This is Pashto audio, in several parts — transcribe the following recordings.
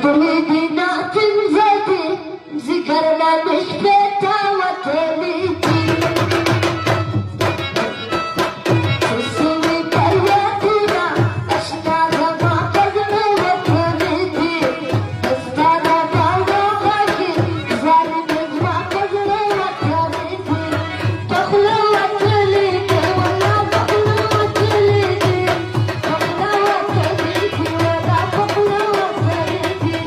تريدنا تنزدي ذكرنا مش بيتا وتريدي تسوي برياتنا اشنا ما قدنا وتريدي استانا باوغاكي ظالم ما قدنا وتريدي تخلو وتريدي ولا تخلو وتريدي تخلو وتريدي ولا تخلو وتريدي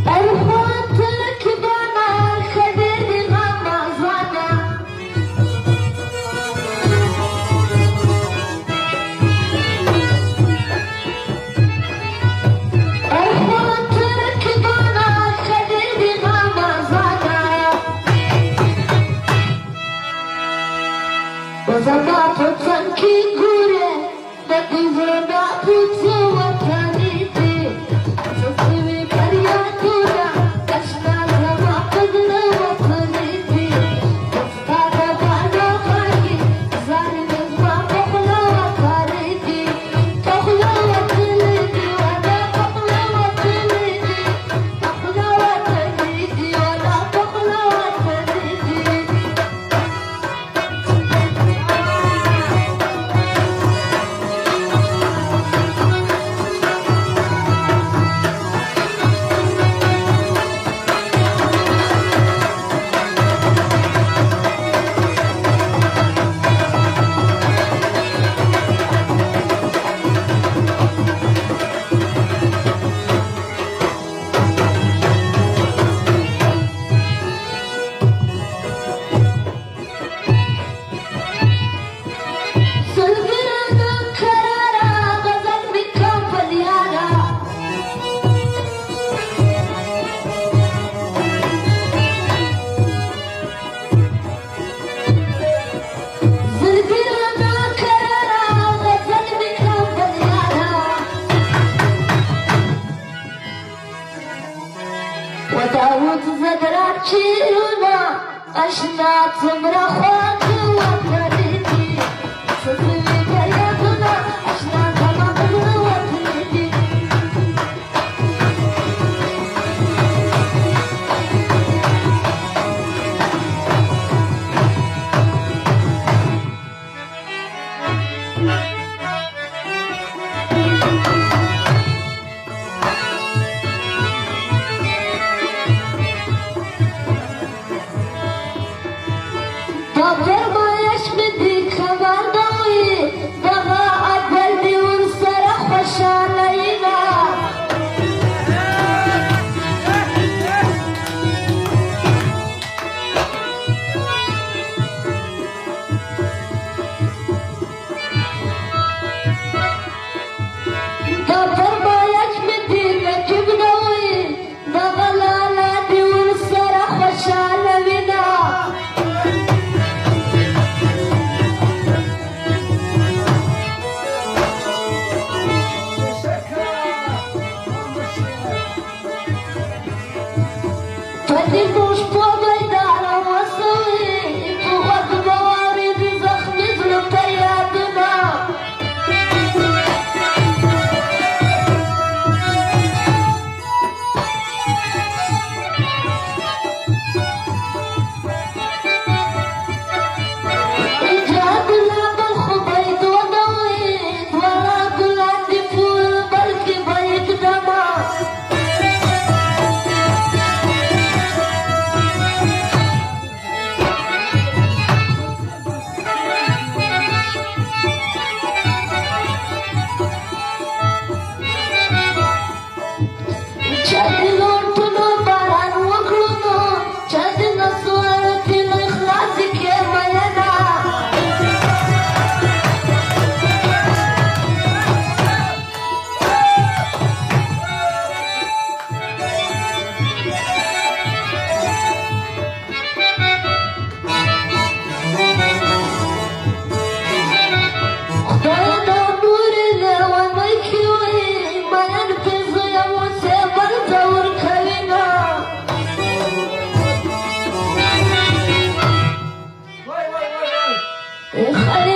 أرفعت لك بنا خدني غمزنا أرفعت لك بنا خدني غمزنا وزنات تنكي قولي نبي زنات وتنيتي تسوي برياتنا أشنا ما قدنا وتنيتي تستانا بانا خاكي ظالم ما قبنا وتنيتي تخلى وتنيتي ولا قبنا وتنيتي تخلى وتنيتي ولا قبنا وتنيتي سلقنا كرارا غزل بكم فليانا سلقنا كرارا غزل بكم فليانا وداود زدرات شيرونا أشنا تمرا خواك وتريدي تسوي برياتنا أشنا ما قدنا وتريدي خلي